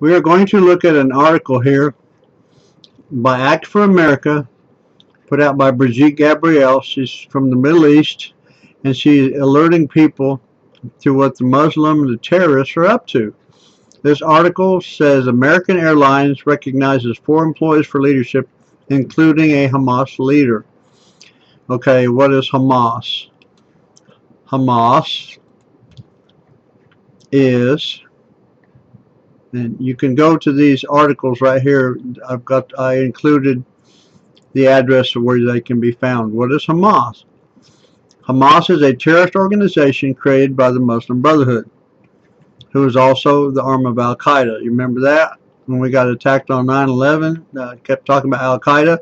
We are going to look at an article here by Act for America, put out by Brigitte Gabriel. She's from the Middle East, and she's alerting people to what the Muslim, the terrorists, are up to. This article says American Airlines recognizes 4 employees for leadership, including a Hamas leader. Okay, what is Hamas? Hamas is, and you can go to these articles right here. I included the address of where they can be found. What is Hamas? Hamas is a terrorist organization created by the Muslim Brotherhood, who is also the arm of Al Qaeda. You remember that when we got attacked on 9/11? Kept talking about Al Qaeda.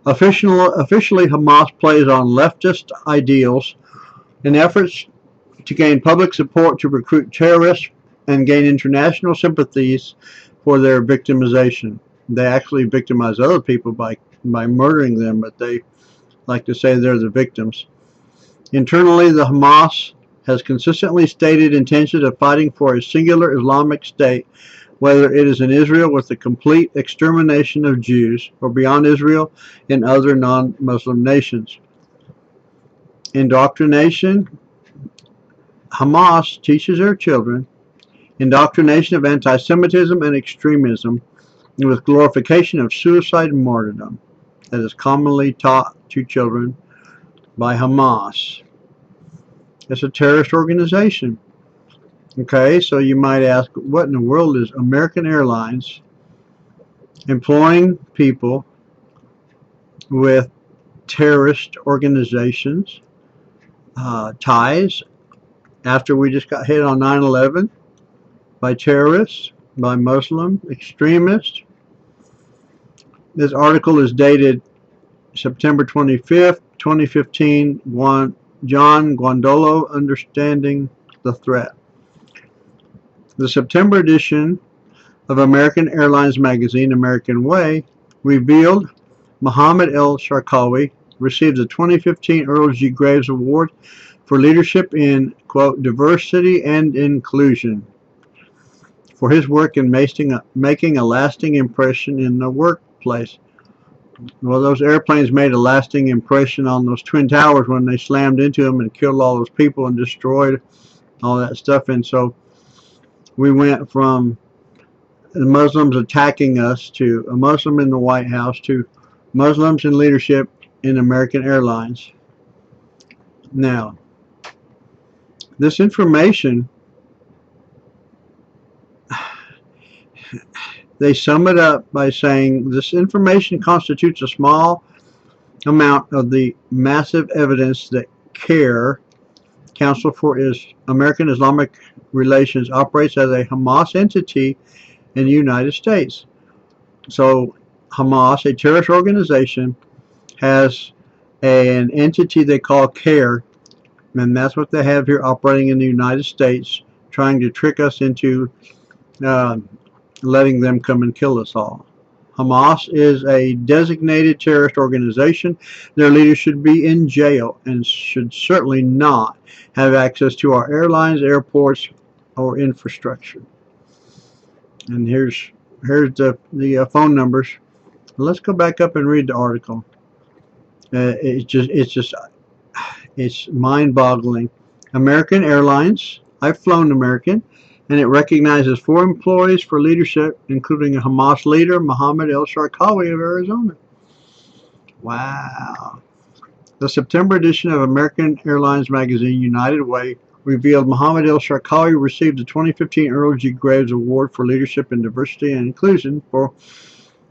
Officially, Hamas plays on leftist ideals in efforts to gain public support to recruit terrorists and gain international sympathies for their victimization. They actually victimize other people by murdering them, but they like to say they're the victims. Internally, the Hamas has consistently stated intentions of fighting for a singular Islamic state, whether it is in Israel with the complete extermination of Jews or beyond Israel in other non-Muslim nations. Indoctrination. Hamas teaches their children indoctrination of anti-Semitism and extremism with glorification of suicide and martyrdom that is commonly taught to children by Hamas. It's a terrorist organization. Okay, so you might ask, what in the world is American Airlines employing people with terrorist organizations ties after we just got hit on 9/11 by terrorists, by Muslim extremists? This article is dated September 25th, 2015. John Guandolo, Understanding the Threat. The September edition of American Airlines magazine, American Way, revealed Mohamed Sharkawy received the 2015 Earl G. Graves Award for leadership in, quote, diversity and inclusion for his work in making a lasting impression in the workplace. Well, those airplanes made a lasting impression on those Twin Towers when they slammed into them and killed all those people and destroyed all that stuff. And so we went from the Muslims attacking us to a Muslim in the White House to Muslims in leadership in American Airlines. Now, this information, they sum it up by saying this information constitutes a small amount of the massive evidence that CARE, Council for American Islamic Relations, operates as a Hamas entity in the United States. So Hamas, a terrorist organization, has an entity they call CARE, and that's what they have here operating in the United States, trying to trick us into letting them come and kill us all. Hamas is a designated terrorist organization. Their leaders should be in jail and should certainly not have access to our airlines, airports, or infrastructure. And here's the phone numbers. Let's go back up and read the article. It's mind-boggling. American Airlines. I've flown American, and it recognizes 4 employees for leadership, including a Hamas leader, Mohamed Sharkawy of Arizona. Wow. The September edition of American Airlines magazine, United Way, revealed Mohamed Sharkawy received the 2015 Earl G. Graves Award for Leadership in Diversity and Inclusion for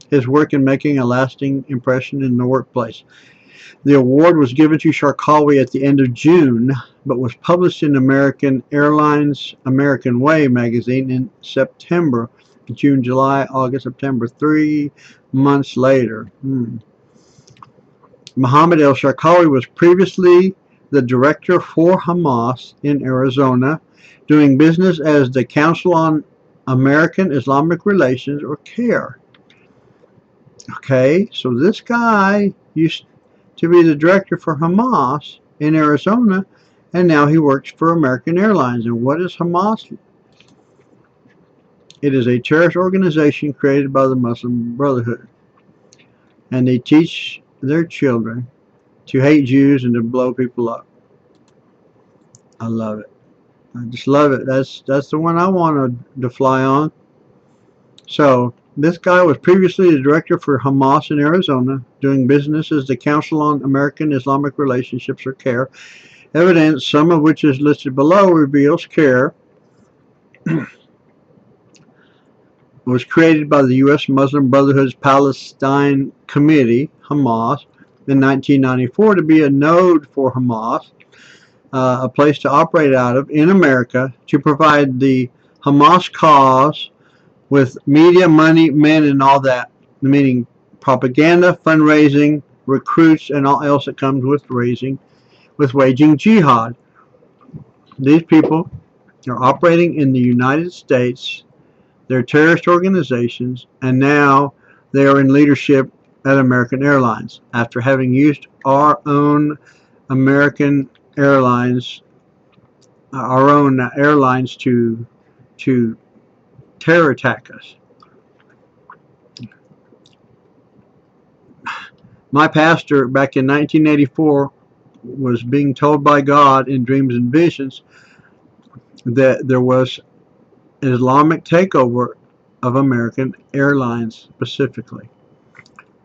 his work in making a lasting impression in the workplace. The award was given to Sharkawy at the end of June, but was published in American Airlines American Way magazine in September. June, July, August, September, 3 months later. Mohamed Sharkawy was previously the director for Hamas in Arizona, doing business as the Council on American Islamic Relations, or CARE. Okay, so this guy used to be the director for Hamas in Arizona, and now he works for American Airlines. And what is Hamas? It is a terrorist organization created by the Muslim Brotherhood, and they teach their children to hate Jews and to blow people up. I love it. I just love it. That's the one I wanted to fly on. So this guy was previously the director for Hamas in Arizona, doing business as the Council on American Islamic Relationships, or CARE. Evidence, some of which is listed below, reveals CARE was created by the U.S. Muslim Brotherhood's Palestine Committee, Hamas, in 1994 to be a node for Hamas, a place to operate out of in America, to provide the Hamas cause with media, money, men, and all that, meaning propaganda, fundraising, recruits, and all else that comes with waging jihad. These people are operating in the United States. They're terrorist organizations, and now they are in leadership at American Airlines after having used our own American Airlines, to terror attack us. My pastor back in 1984 was being told by God in dreams and visions that there was an Islamic takeover of American Airlines specifically.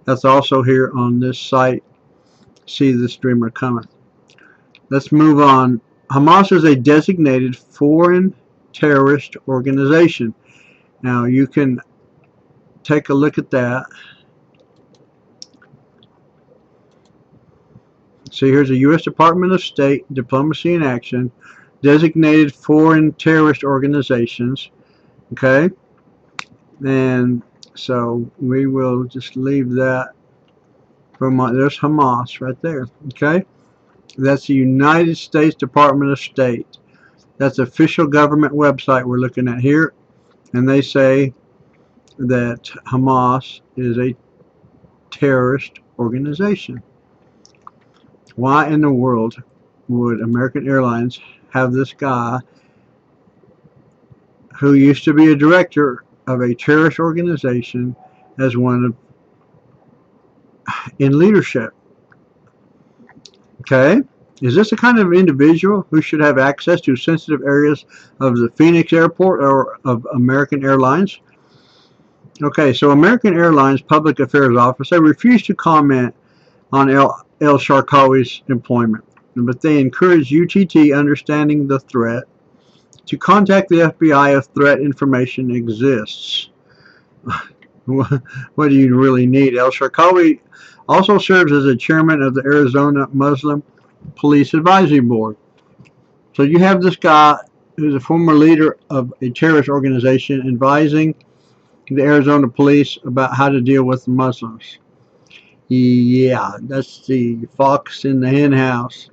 That's also here on this site, SeeThisDreamerCometh. Let's move on. Hamas is a designated foreign terrorist organization. Now you can take a look at that. See, here's a U.S. Department of State, Diplomacy in Action, designated foreign terrorist organizations. Okay? And so we will just leave that. There's Hamas right there. Okay? That's the United States Department of State. That's the official government website we're looking at here. And they say that Hamas is a terrorist organization. Why in the world would American Airlines have this guy who used to be a director of a terrorist organization as one of in leadership? Okay, is this the kind of individual who should have access to sensitive areas of the Phoenix airport or of American Airlines? Okay, so American Airlines Public Affairs Office, they refused to comment on Sharkawy's employment, but they encourage UTT, understanding the threat, to contact the FBI if threat information exists. What do you really need? Sharkawy also serves as the chairman of the Arizona Muslim Police Advisory Board. So you have this guy who's a former leader of a terrorist organization advising the Arizona police about how to deal with Muslims. Yeah, that's the fox in the hen house.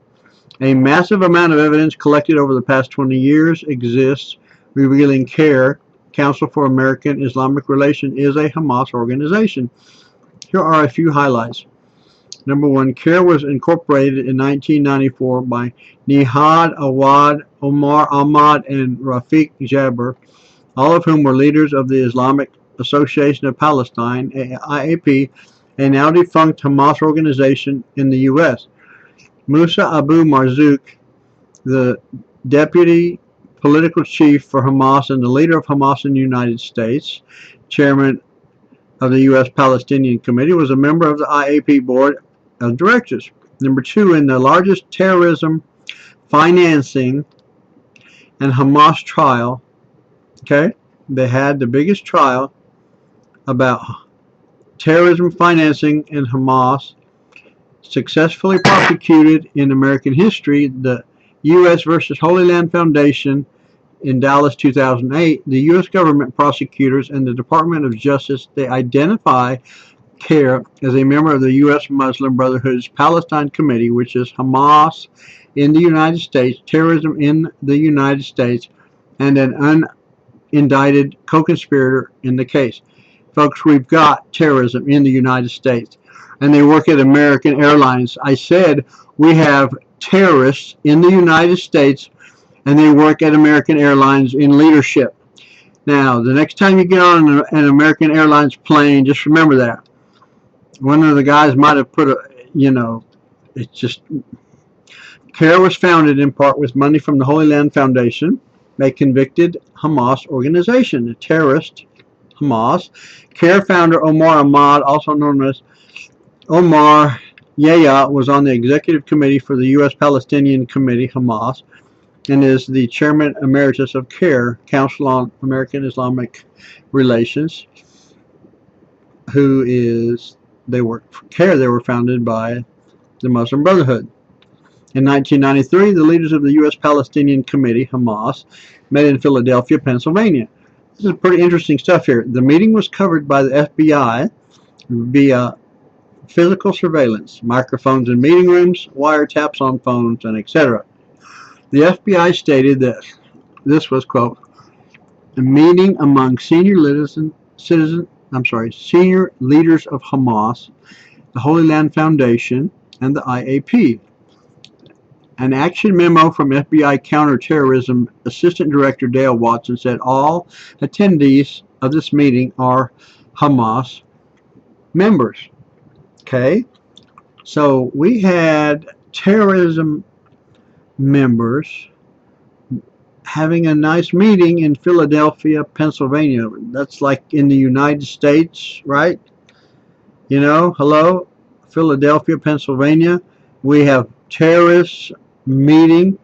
A massive amount of evidence collected over the past 20 years exists revealing CARE, Council for American Islamic Relations, is a Hamas organization. Here are a few highlights. Number one, CARE was incorporated in 1994 by Nihad Awad, Omar Ahmad, and Rafiq Jabber, all of whom were leaders of the Islamic Association of Palestine, IAP, a now defunct Hamas organization in the U.S. Musa Abu Marzouk, the deputy political chief for Hamas and the leader of Hamas in the United States, chairman of the U.S. Palestinian Committee, was a member of the IAP board of directors. Number two, in the largest terrorism financing and Hamas trial, okay, they had the biggest trial about terrorism financing in Hamas, successfully prosecuted in American history, the U.S. versus Holy Land Foundation in Dallas 2008. The U.S. government prosecutors and the Department of Justice, they identify CARE as a member of the U.S. Muslim Brotherhood's Palestine Committee, which is Hamas in the United States, terrorism in the United States, and an unindicted co-conspirator in the case. Folks, we've got terrorism in the United States, and they work at American Airlines. I said we have terrorists in the United States, and they work at American Airlines in leadership. Now, the next time you get on an American Airlines plane, just remember that. One of the guys might have put it's just, CARE was founded in part with money from the Holy Land Foundation, a convicted Hamas organization, a terrorist Hamas. CARE founder Omar Ahmad, also known as Omar Yahya, was on the executive committee for the U.S. Palestinian Committee, Hamas, and is the chairman emeritus of CARE, Council on American Islamic Relations, they work for CARE. They were founded by the Muslim Brotherhood. In 1993, the leaders of the U.S. Palestinian Committee, Hamas, met in Philadelphia, Pennsylvania. This is pretty interesting stuff here. The meeting was covered by the FBI via physical surveillance, microphones in meeting rooms, wiretaps on phones, and etc. The FBI stated that this was, quote, a meeting among senior leaders of Hamas, the Holy Land Foundation, and the IAP. An action memo from FBI Counterterrorism Assistant Director Dale Watson said all attendees of this meeting are Hamas members. Okay, so we had terrorism members having a nice meeting in Philadelphia, Pennsylvania. That's like in the United States, right? Hello, Philadelphia, Pennsylvania. We have terrorists meeting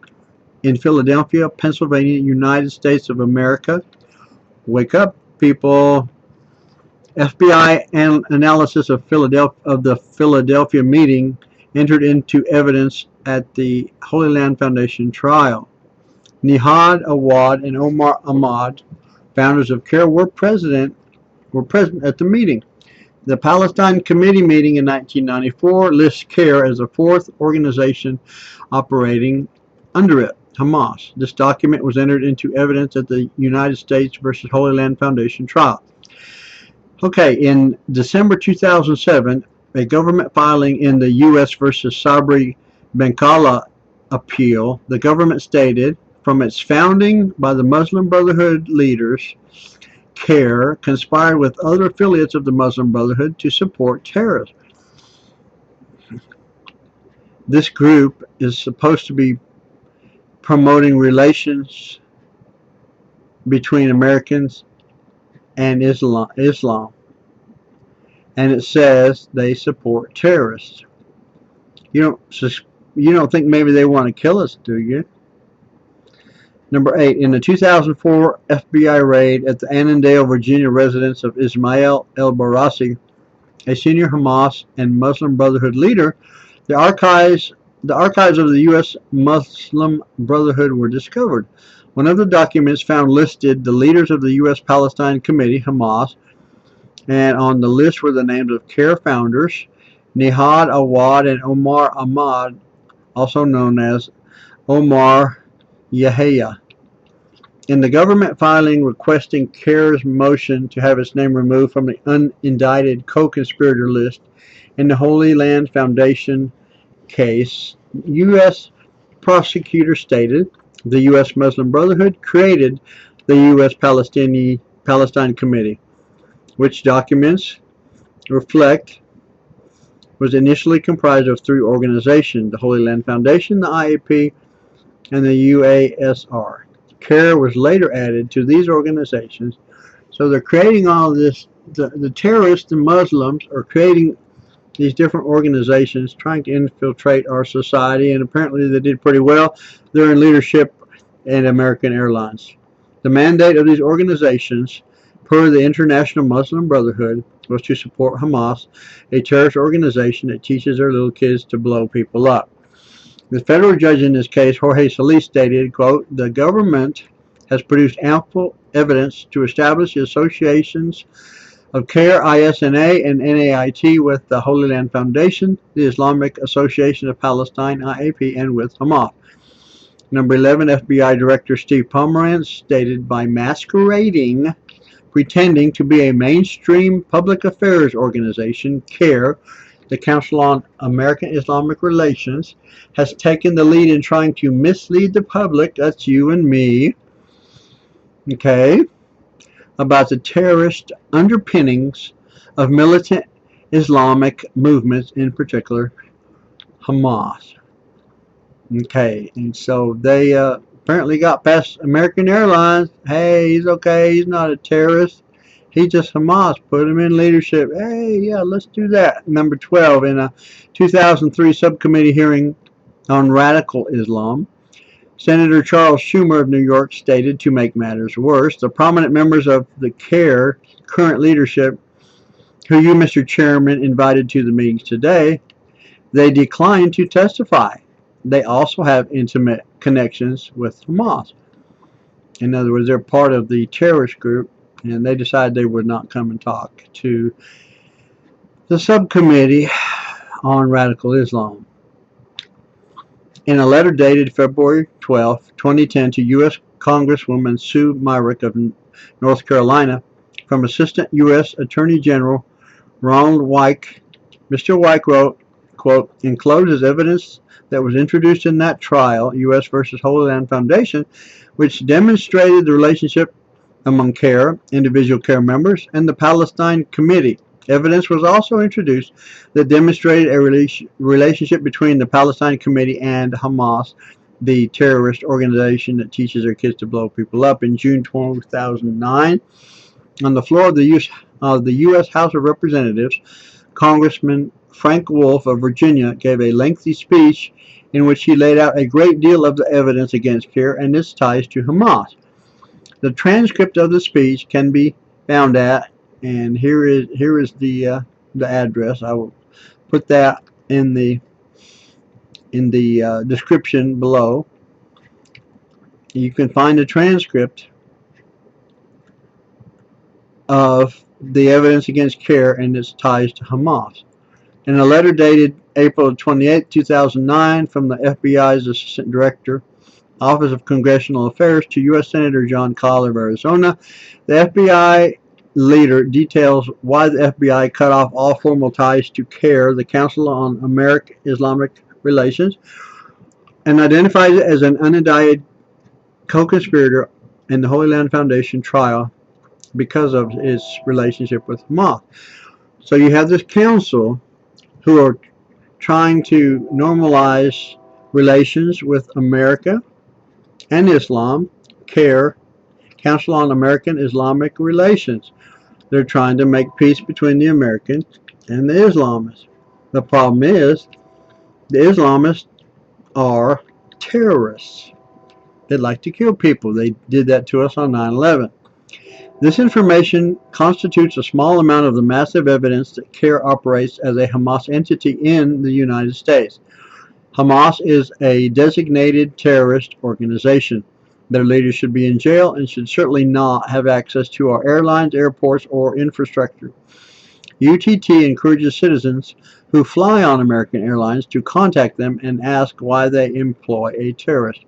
in Philadelphia, Pennsylvania, United States of America. Wake up, people. FBI analysis of the Philadelphia meeting entered into evidence at the Holy Land Foundation trial. Nihad Awad and Omar Ahmad, founders of CARE, were present at the meeting. The Palestine Committee meeting in 1994 lists CARE as the fourth organization operating under it, Hamas. This document was entered into evidence at the United States versus Holy Land Foundation trial. Okay, in December 2007, a government filing in the U.S. versus Sabri Benkala appeal, the government stated, from its founding by the Muslim Brotherhood leaders, CARE conspired with other affiliates of the Muslim Brotherhood to support terrorism. This group is supposed to be promoting relations between Americans and Islam. And it says they support terrorists. You don't think maybe they want to kill us, do you? Number 8, in the 2004 FBI raid at the Annandale, Virginia residence of Ismail el-Barassi, a senior Hamas and Muslim Brotherhood leader, the archives of the U.S. Muslim Brotherhood were discovered. One of the documents found listed the leaders of the U.S. Palestine Committee, Hamas, and on the list were the names of CARE founders, Nihad Awad and Omar Ahmad, also known as Omar Yahya. In the government filing requesting CARE's motion to have its name removed from the unindicted co-conspirator list in the Holy Land Foundation case, U.S. prosecutor stated the U.S. Muslim Brotherhood created the U.S. Palestine Committee, which documents reflect was initially comprised of 3 organizations, the Holy Land Foundation, the IAP, and the UASR. CARE was later added to these organizations. So they're creating all this, the terrorists and Muslims are creating these different organizations trying to infiltrate our society, and apparently they did pretty well. They're in leadership at American Airlines. The mandate of these organizations, per the International Muslim Brotherhood, was to support Hamas, a terrorist organization that teaches their little kids to blow people up. The federal judge in this case, Jorge Solis, stated, quote, the government has produced ample evidence to establish the associations of CARE, ISNA, and NAIT with the Holy Land Foundation, the Islamic Association of Palestine, IAP, and with Hamas. Number 11, FBI Director Steve Pomerantz stated, by masquerading, pretending to be a mainstream public affairs organization, CARE, the Council on American Islamic Relations, has taken the lead in trying to mislead the public, that's you and me, okay, about the terrorist underpinnings of militant Islamic movements, in particular Hamas. Okay, and so they apparently got past American Airlines. Hey, he's okay. He's not a terrorist. He just Hamas. Put him in leadership. Hey, yeah, let's do that. Number 12, in a 2003 subcommittee hearing on radical Islam, Senator Charles Schumer of New York stated, to make matters worse, the prominent members of the CARE current leadership, who you, Mr. Chairman, invited to the meetings today, they declined to testify. They also have intimate connections with Hamas. In other words, they're part of the terrorist group, and they decided they would not come and talk to the subcommittee on radical Islam. In a letter dated February 12, 2010 to U.S. Congresswoman Sue Myrick of North Carolina from Assistant U.S. Attorney General Ronald Wyke, Mr. Wyke wrote, quote, encloses evidence that was introduced in that trial, U.S. versus Holy Land Foundation, which demonstrated the relationship among CARE, individual CARE members, and the Palestine Committee. Evidence was also introduced that demonstrated a relationship between the Palestine Committee and Hamas, the terrorist organization that teaches their kids to blow people up. In June 2009, on the floor of the U.S. House of Representatives, Congressman Frank Wolf of Virginia gave a lengthy speech in which he laid out a great deal of the evidence against CARE and its ties to Hamas. The transcript of the speech can be found at, and here is the address. I will put that in the description below. You can find the transcript of the evidence against CARE and its ties to Hamas. In a letter dated April 28, 2009, from the FBI's Assistant Director, Office of Congressional Affairs, to U.S. Senator John Call of Arizona, the FBI leader details why the FBI cut off all formal ties to CARE, the Council on American Islamic Relations, and identifies it as an unindicted co-conspirator in the Holy Land Foundation trial because of its relationship with Hamas. So you have this council who are trying to normalize relations with America and Islam, CARE, Council on American Islamic Relations. They're trying to make peace between the Americans and the Islamists. The problem is, the Islamists are terrorists. They like to kill people. They did that to us on 9/11. This information constitutes a small amount of the massive evidence that CARE operates as a Hamas entity in the United States. Hamas is a designated terrorist organization. Their leaders should be in jail and should certainly not have access to our airlines, airports, or infrastructure. UTT encourages citizens who fly on American Airlines to contact them and ask why they employ a terrorist.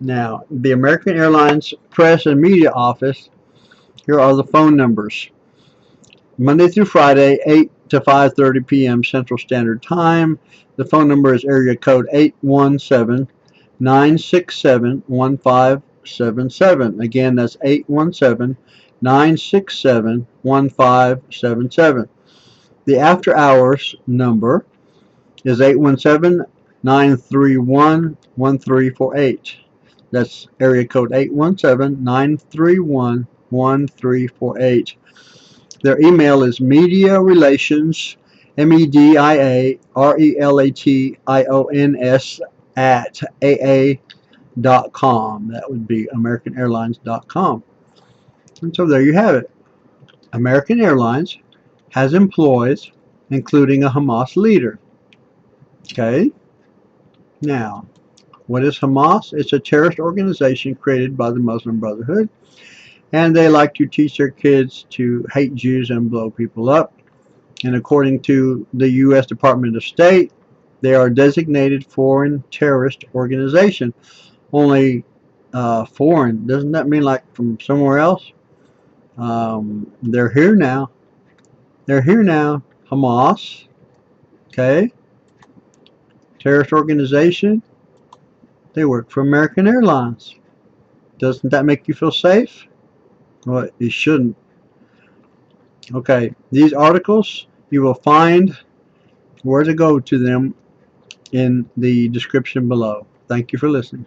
Now, the American Airlines Press and Media Office, here are the phone numbers. Monday through Friday, 8 to 5:30 p.m. Central Standard Time. The phone number is area code 817-967-1577. Again, that's 817-967-1577. The after hours number is 817-931-1348. That's area code 817-931-1348. Their email is mediarelations, mediarelations @aa.com. That would be AmericanAirlines.com. And so there you have it. American Airlines has employees, including a Hamas leader. Okay? Now, what is Hamas? It's a terrorist organization created by the Muslim Brotherhood, and they like to teach their kids to hate Jews and blow people up. And according to the U.S. Department of State, they are a designated foreign terrorist organization. Only foreign, doesn't that mean like from somewhere else? They're here now. They're here now. Hamas, okay, terrorist organization. They work for American Airlines. Doesn't that make you feel safe? Well, you shouldn't. Okay, these articles, you will find where to go to them in the description below. Thank you for listening.